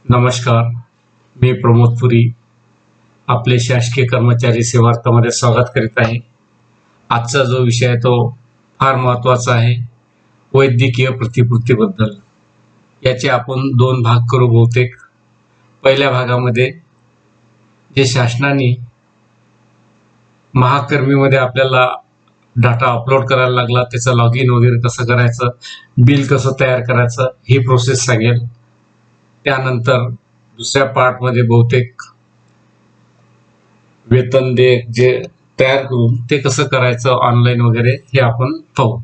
नमस्कार, मी प्रमोद पुरी आपले शासकीय कर्मचारी सेवार्थामध्ये स्वागत करीत आहे. आजचा जो विषय आहे तो फार महत्त्वाचा आहे. वैद्यकीय प्रतिपूर्तीबद्दल याचे आपण दोन भाग करू बहुतेक. पहिल्या भागामध्ये जे शासनाने महाकर्मीमध्ये आपल्याला डाटा अपलोड करायला लागला, त्याचं लॉग इन वगैरे कसं करायचं, बिल कसं तयार करायचं, ही प्रोसेस सांगेल. त्यानंतर दुसऱ्या पार्टमध्ये बहुतेक वेतन देयक जे तयार करून ते कसं करायचं ऑनलाईन वगैरे हे आपण पाहू.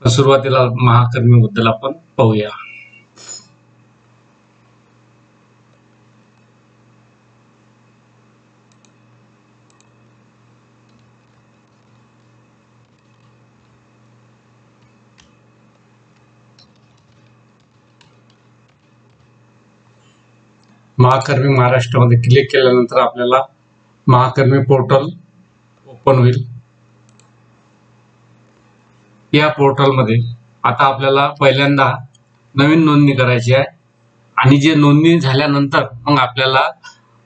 सुरुवातीला महाकर्मीबद्दल आपण पाहूया. महाकर्मी महाराष्ट्रामध्ये क्लिक केल्यानंतर आपल्याला महाकर्मी पोर्टल ओपन होईल. या पोर्टलमध्ये आता आपल्याला पहिल्यांदा नवीन नोंदणी करायची आहे आणि जे नोंदणी झाल्यानंतर मग आपल्याला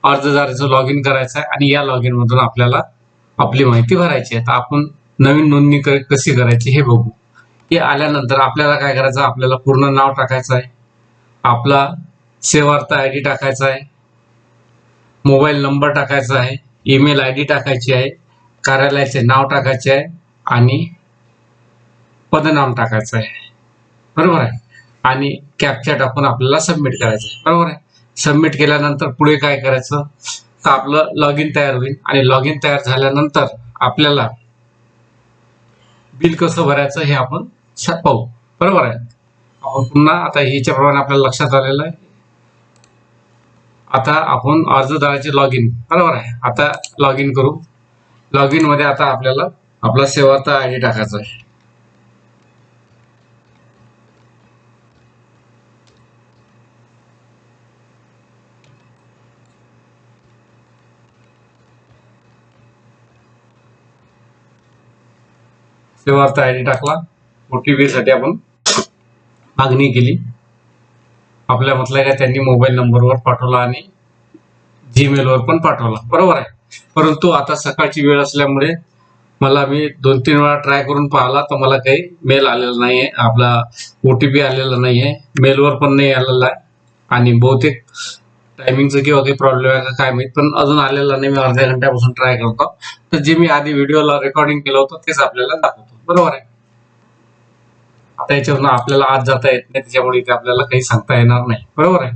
अर्जदाराचं लॉग इन करायचं आहे आणि या लॉग इन मधून आपल्याला आपली माहिती भरायची आहे. तर आपण नवीन नोंदणी कशी करायची हे बघू. हे आल्यानंतर आपल्याला काय करायचं, आपल्याला पूर्ण नाव टाकायचं आहे, आपला सेवार्थ आयडी टाकायचा आहे, मोबाईल नंबर टाकायचा आहे, ईमेल आयडी टाकायची आहे, कार्यालयाचे नाव टाकायचे आहे आणि पदनाम टाकायचं आहे. बरोबर आहे. आणि कॅप्चा टाकून आपल्याला सबमिट करायचं आहे. बरोबर आहे. सबमिट केल्यानंतर पुढे काय करायचं, तर आपलं लॉग इन तयार होईल आणि लॉग इन तयार झाल्यानंतर आपल्याला बिल कसं भरायचं हे आपण पाहू. बरोबर आहे. आपण पुन्हा आता ह्याच्याप्रमाणे आपल्याला लक्षात आलेलं आहे. आता आपण अर्जदाराचे लॉग इन, बरोबर आहे. आता लॉग इन करू. लॉग इन मध्ये आता आपल्याला आपला सेवार्थ आयडी टाकायचा आहे. सेवार्थ आयडी टाकला. ओटीपी साठी आपण मागणी केली. आपल्या म्हटलं का त्यांनी मोबाईल नंबरवर पाठवला आणि जीमेल वर पण पाठवला. बरोबर आहे. परंतु आता सकाळची वेळ असल्यामुळे मी 2-3 वेळा ट्राय करून पाहिला तर मला काही मेल आलेला नाहीये, आपला ओटीपी आलेला नाहीये, मेलवर पण नाही आलेला आहे आणि बहुतेक टायमिंगचं किंवा काही प्रॉब्लेम आहे का काय माहित, पण अजून आलेला नाही. मी अर्ध्या घंट्यापासून ट्राय करतो. तर जे मी आधी व्हिडिओला रेकॉर्डिंग केलं होतं तेच आपल्याला दाखवतो. बरोबर आहे. आता याच्यावरून आपल्याला आज जाता येत नाही, त्याच्यामुळे इथे आपल्याला काही सांगता येणार नाही. बरोबर आहे.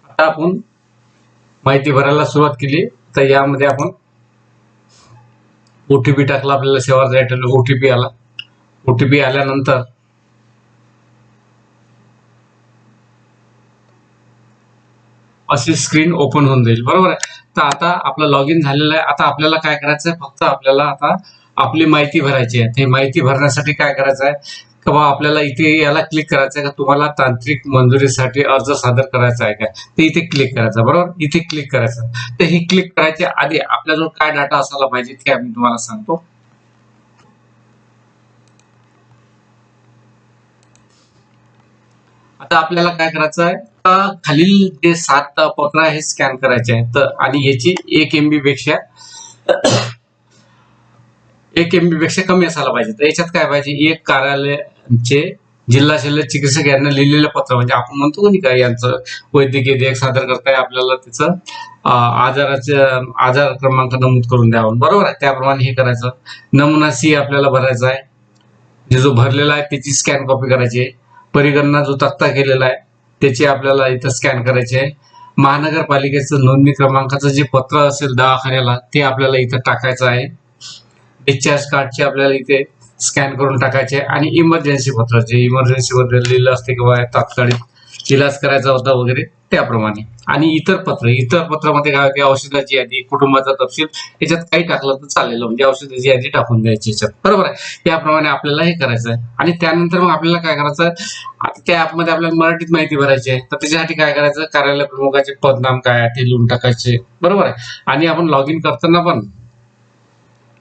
आता आपण माहिती भरायला सुरुवात केली. तर यामध्ये आपण ओटीपी टाकला. आपल्याला सेवार्थ ओटीपी आला. ओटीपी आल्यानंतर अशी स्क्रीन ओपन होऊन जाईल. बरोबर आहे. तर आता आपलं लॉग इन झालेलं आहे. आता आपल्याला काय करायचं आहे, फक्त आपल्याला आता आपली माहिती भरायची आहे. ते माहिती भरण्यासाठी काय करायचं आहे, की बा आपल्याला इथे याला क्लिक करायचं आहे का तुम्हाला तांत्रिक मंजुरीसाठी अर्ज सादर करायचा आहे का, ते इथे क्लिक करायचं. बरोबर. इथे क्लिक करायचं. तर ही क्लिक करायच्या आधी आपल्याजवळ काय डाटा असायला पाहिजे ते आम्ही तुम्हाला सांगतो. आता आपल्याला काय करायचं आहे, खालील जे 7 पत्र आहे स्कॅन करायचे आहे. तर आणि याची 1 MB पेक्षा कमी असायला पाहिजे. तर याच्यात काय पाहिजे, एक कार्यालयाचे जिल्हा शल्य चिकित्सक यांना लिहिलेलं पत्र, म्हणजे आपण म्हणतो कोणी काय यांचं वैद्यकीय देयक सादर करताय, आपल्याला त्याचं आधार क्रमांक नमूद करून द्यावं. बरोबर आहे. त्याप्रमाणे हे करायचं. नमुना सी आपल्याला भरायचा आहे. जो भरलेला आहे त्याची स्कॅन कॉपी करायची आहे. परिगणना जो तक्ता केलेला आहे त्याची आपल्याला इथं स्कॅन करायचे आहे. महानगरपालिकेचं नोंदणी क्रमांकाचं जे पत्र असेल दवाखान्याला ते आपल्याला इथं टाकायचं आहे. डिस्चार्ज कार्डचे आपल्याला इथे स्कॅन करून टाकायचे आणि इमर्जन्सी पत्र जे इमर्जन्सी मध्ये लिहिलं असते किंवा तात्कालिक इलाज करायचा होता वगैरे त्याप्रमाणे. आणि इतर पत्रामध्ये काय की औषधाची यादी, कुटुंबाचा तपशील याच्यात काही टाकलं तर चालेल, म्हणजे औषधाची यादी टाकून द्यायची याच्यात, बरोबर आहे. त्याप्रमाणे आपल्याला हे करायचं आहे. आणि त्यानंतर मग आपल्याला काय करायचं, आता त्या ऍपमध्ये आपल्याला मराठीत माहिती भरायची आहे, तर त्याच्यासाठी काय करायचं, कार्यालय प्रमुखाचे पदनाम काय आहे ते लिहून टाकायचे, बरोबर आहे. आणि आपण लॉग इन करताना पण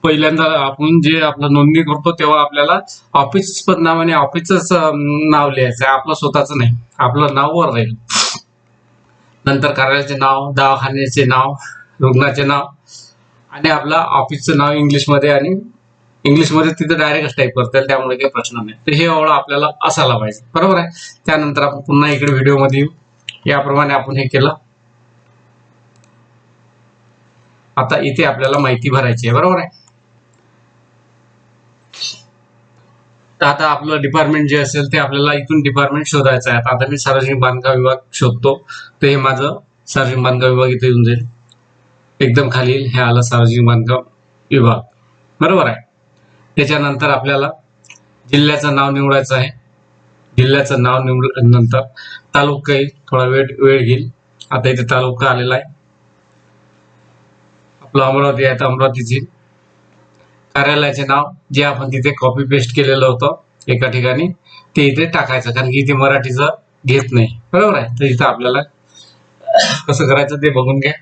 पहिल्यांदा आपण जे आपलं नोंदणी करतो तेव्हा आपल्याला ऑफिस पदनाम आणि ऑफिसच नाव लिहायचं आहे, आपलं स्वतःच नाही. आपलं नाव वर राहील, नंतर कार्यालयाचे नाव, दवाखान्याचे नाव, रुग्णाचे नाव आणि आपलं ऑफिसचं नाव इंग्लिशमध्ये, आणि इंग्लिशमध्ये तिथे डायरेक्ट टाईप करता येईल, त्यामुळे काही प्रश्न नाही. तर हे एवढं आपल्याला असायला पाहिजे, बरोबर आहे. त्यानंतर आपण पुन्हा इकडे व्हिडिओमध्ये येऊ. याप्रमाणे आपण हे केलं. आता इथे आपल्याला माहिती भरायची आहे, बरोबर आहे. तर आता आपलं डिपार्टमेंट जे असेल ते आपल्याला इथून डिपार्टमेंट शोधायचं आहे. आता मी सार्वजनिक बांधकाम विभाग शोधतो, तर हे माझं सार्वजनिक बांधकाम विभाग इथे येऊन जाईल. एकदम खाली हे आलं सार्वजनिक बांधकाम विभाग, बरोबर आहे. त्याच्यानंतर आपल्याला जिल्ह्याचं नाव निवडायचं आहे. जिल्ह्याचं नाव निवडल्यानंतर तालुका येईल, थोडा वेळ घेईल. आता इथे तालुका आलेला आहे. आपलं अमरावती आहे तर अमरावतीची. कार्यालयाचे नाव जे आपण तिथे कॉपी पेस्ट केलेलं होतं एका ठिकाणी, ते इथे टाकायचं, कारण की इथे मराठीचं घेत नाही, बरोबर आहे. तर इथं आपल्याला कसं करायचं ते बघून घ्या.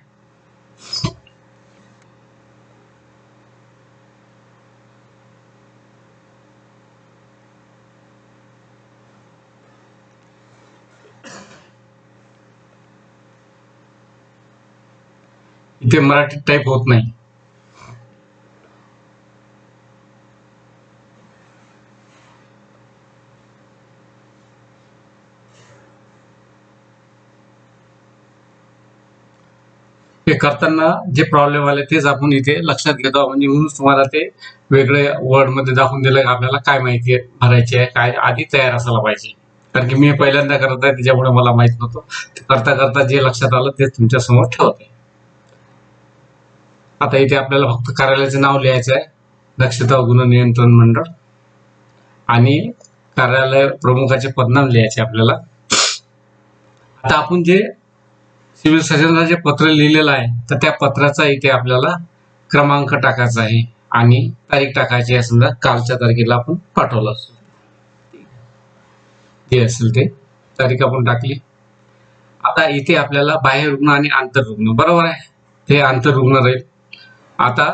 इथे मराठी टाईप होत नाही. ते करताना जे प्रॉब्लेम आले तेच आपण इथे लक्षात घेतो, म्हणजे म्हणून तुम्हाला ते वेगळे वर्ड मध्ये दाखवून दिलं आपल्याला काय माहिती भरायची आहे, काय आधी तयार असायला पाहिजे. कारण की मी पहिल्यांदा करत आहे त्याच्यामुळे मला माहित नव्हतं. करता करता जे लक्षात आलं ते तुमच्या समोर ठेवते. आता इथे आपल्याला फक्त कार्यालयाचे नाव लिहायचं आहे, दक्षता गुण नियंत्रण मंडळ, आणि कार्यालय प्रमुखाचे पदनाम लिहायचे आपल्याला. आता आपण जे सिव्हिल सर्जनला जे पत्र लिहिलेलं आहे तर त्या पत्राचा इथे आपल्याला क्रमांक टाकायचा आहे आणि तारीख टाकायची आहे. समजा कालच्या तारखेला आपण पाठवलं असेल, जे असेल ते तारीख आपण टाकली. आता इथे आपल्याला बाह्य रुग्ण आणि आंतररुग्ण, बरोबर आहे, ते आंतररुग्ण राहील. आता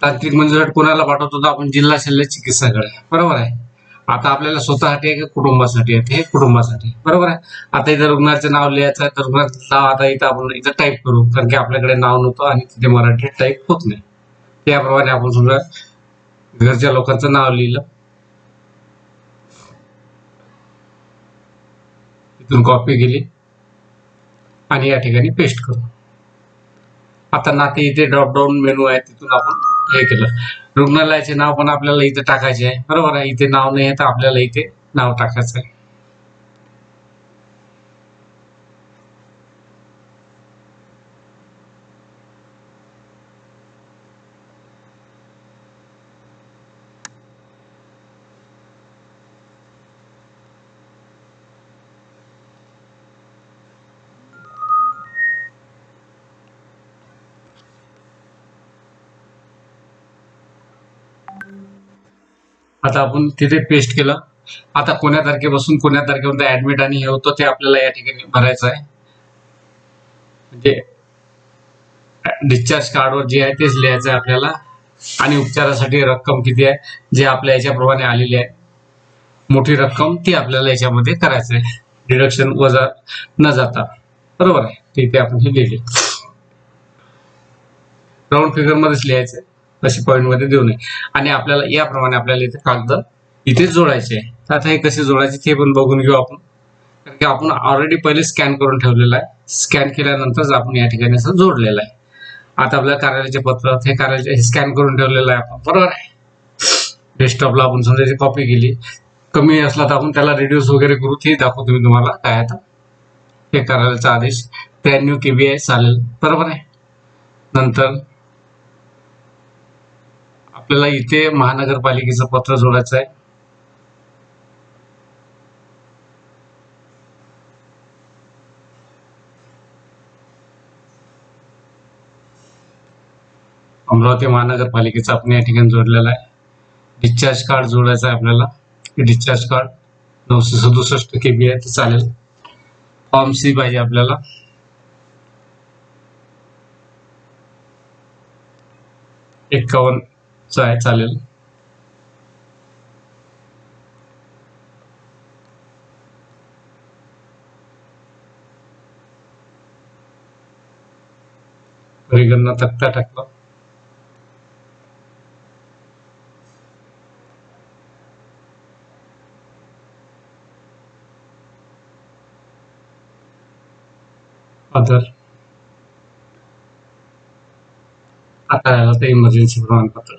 तांत्रिक मंजुरात कोणाला पाठवतो, आपण जिल्हा शल्य चिकित्सकाकडे, बरोबर आहे. आता आपल्याला स्वतःसाठी आहे की कुटुंबासाठी आहे, हे कुटुंबासाठी, बरोबर आहे. आता इथं रुग्णाचं नाव लिहायचं आहे, तर रुग्णाचं नाव आता इथं आपण इथं टाईप करू, कारण की आपल्याकडे नाव नव्हतं आणि तिथे मराठी टाईप होत नाही. त्याप्रमाणे आपण समजा घरच्या लोकांचं नाव लिहिलं, इथून कॉपी केली आणि या ठिकाणी पेस्ट करू. आता नाते इथे ड्रॉपडाऊन मेनू आहे, तिथून आपण हे केलं. रुग्णालयाचे नाव पण आपल्याला इथे टाकायचे आहे, बरोबर आहे. इथे नाव नाही आहे तर आपल्याला इथे नाव टाकायचं आहे. आता आपण तिथे पेस्ट केलं. आता कोण्या तारखेपासून कोण्या तारखेपर्यंत ऍडमिट आणि हे होतं ते आपल्याला या ठिकाणी भरायचं आहे. म्हणजे डिस्चार्ज कार्डवर जे आहे तेच लिहायचं आहे आपल्याला. आणि उपचारासाठी रक्कम किती आहे, जे आपल्या याच्याप्रमाणे आलेली आहे मोठी रक्कम, ती आपल्याला याच्यामध्ये करायचं आहे, डिडक्शन वजा न जाता, बरोबर आहे. तिथे आपण हे लिहिले राऊंड फिगर मध्येच लिहायचं, अशी पॉईंट मध्ये देऊ नये. आणि आपल्याला याप्रमाणे आपल्याला इथे कागद इथे जोडायचे आहे. तर आता हे कसे जोडायचे ते पण बघून घेऊ आपण, कारण की आपण ऑलरेडी पहिले स्कॅन करून ठेवलेलं आहे. स्कॅन केल्यानंतरच आपण या ठिकाणी असं जोडलेलं आहे. आता आपल्या कार्यालयाचे पत्र, हे कार्यालयाचे हे स्कॅन करून ठेवलेलं आहे आपण, बरोबर आहे. डेस्कटॉपला आपण समजा कॉपी केली, कमी असला तर आपण त्याला रिड्यूस वगैरे करू, ते दाखवतो मी तुम्हाला काय आता. हे कार्यालयाचा आदेश 93 KB आहे, चालेल, बरोबर आहे. नंतर आपल्याला इथे महानगरपालिकेचं पत्र जोडायचं आहे. अमरावती महानगरपालिकेचा आपण या ठिकाणी जोडलेला आहे. डिस्चार्ज कार्ड जोडायचं आहे आपल्याला. डिस्चार्ज कार्ड 967 KB आहे तर चालेल. फॉर्म C पाहिजे आपल्याला. चा आहे चालेल. परिगणना तक्ता टाकला. अदर आता आला तर इमर्जन्सी प्रमाणपत्र.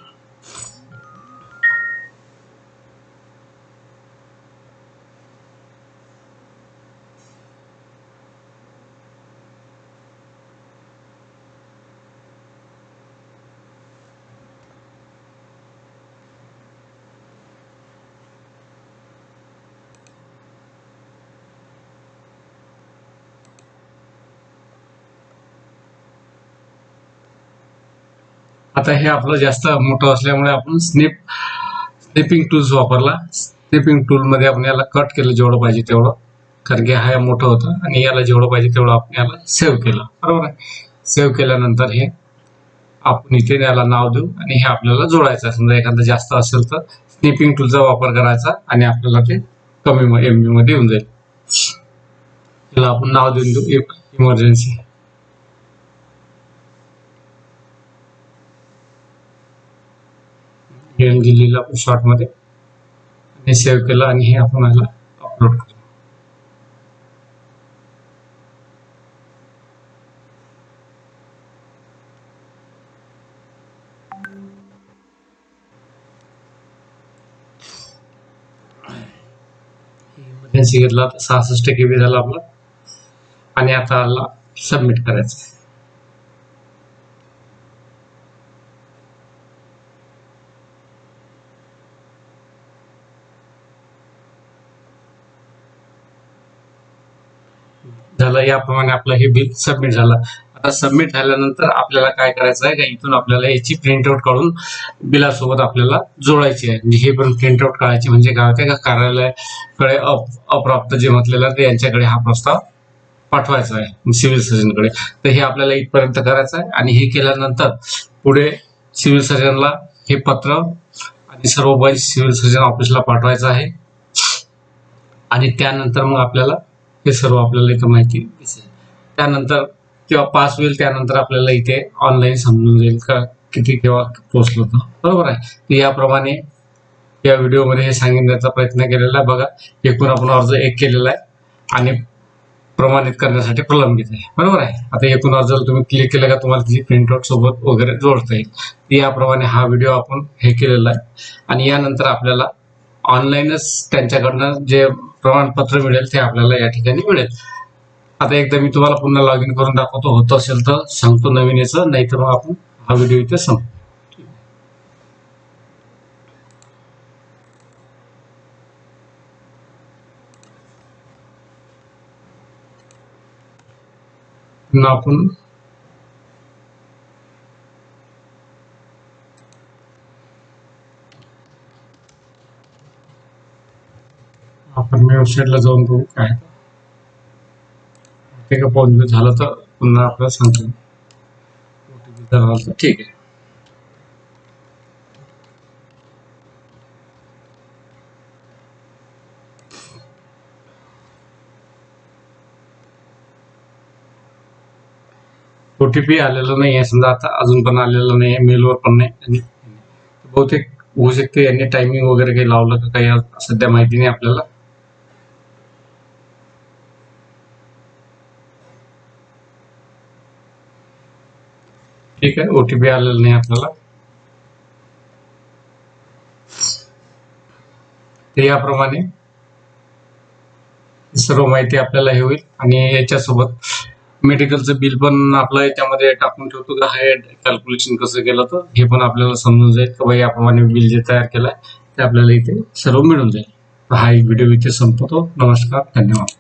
आता हे आपलं जास्त मोठं असल्यामुळे आपण स्निपिंग टूल्स वापरला. स्निपिंग टूल मध्ये आपण याला कट केलं जेवढं पाहिजे तेवढं, कारण की हा मोठं होतं आणि याला जेवढं पाहिजे तेवढं आपण याला सेव्ह केलं. बरोबर आहे. सेव्ह केल्यानंतर हे आपण इथे याला नाव देऊ आणि हे आपल्याला जोडायचं. समजा एखादा जास्त असेल तर स्निपिंग टूलचा वापर करायचा आणि आपल्याला ते कमी MB मध्ये येऊन जाईल. त्याला आपण नाव देऊन देऊ इमर्जन्सी. दिलेलं आपण शॉर्ट मध्ये आणि सेव्ह केलं आणि हे आपण याला अपलोड करू. इमर्जन्सी घेतला तर 66 KB झाला आपला आणि आता सबमिट करायचं. झालं. याप्रमाणे आपलं हे बिल सबमिट झालं. आता सबमिट झाल्यानंतर आपल्याला काय करायचं आहे का, इथून आपल्याला याची प्रिंटआउट काढून बिलासोबत आपल्याला जोडायची आहे. म्हणजे हे पण प्रिंटआउट काढायची म्हणजे काय होते का, कार्यालयाकडे अप्राप्त जे म्हटलेलं ते यांच्याकडे हा प्रस्ताव पाठवायचा आहे सिव्हिल सर्जनकडे. तर हे आपल्याला इथपर्यंत करायचं आहे आणि हे केल्यानंतर पुढे सिव्हिल सर्जनला हे पत्र आणि सर्व फाईल सिव्हिल सर्जन ऑफिसला पाठवायचं आहे आणि त्यानंतर मग आपल्याला हे सर्व आपल्याला इथं माहिती दिसेल. त्यानंतर जेव्हा पास होईल त्यानंतर आपल्याला इथे ऑनलाईन समजून जाईल का किती केव्हा पोहोचलो होतं. बरोबर आहे. तर याप्रमाणे या व्हिडिओमध्ये हे सांगण्याचा प्रयत्न केलेला आहे. बघा, एकूण आपण अर्ज 1 केलेला आहे आणि प्रमाणित करण्यासाठी प्रलंबित आहे. बरोबर आहे. आता एकूण अर्जाला तुम्ही क्लिक केलं का तुम्हाला त्याची प्रिंटआउट सोबत वगैरे जोडता येईल. याप्रमाणे हा व्हिडिओ आपण हे केलेला आहे आणि यानंतर आपल्याला ऑनलाईनच त्यांच्याकडनं जे प्रमाणपत्र मिळेल ते आपल्याला या ठिकाणी मिळेल. आता एकदा मी तुम्हाला पुन्हा लॉग इन करून दाखवतो. होत असेल तर सांगतो नवीन याचं, नाहीतर मग आपण हा व्हिडिओ इथे संपतो. आपण वेबसाईटला जाऊन बघू काय ते का पाहून झालं तर पुन्हा आपल्याला सांगतो. OTP झाला तर ठीक आहे. OTP आलेला नाही आहे समजा, आता अजून पण आलेला नाही आहे, मेलवर पण नाही आणि बहुतेक होऊ शकते यांनी टायमिंग वगैरे काही लावलं का काही सध्या माहिती नाही आपल्याला. ठीक आहे. OTP आलेला नाही आपल्याला. तर याप्रमाणे सर्व माहिती आपल्याला हे होईल आणि याच्यासोबत मेडिकलचं बिल पण आपलं याच्यामध्ये टाकून ठेवतो का हे कॅल्क्युलेशन कसं केलं तर हे पण आपल्याला समजून जाईल की बाई याप्रमाणे बिल जे तयार केलंय ते आपल्याला इथे सर्व मिळून जाईल. हा एक व्हिडिओ इथे संपवतो. नमस्कार, धन्यवाद.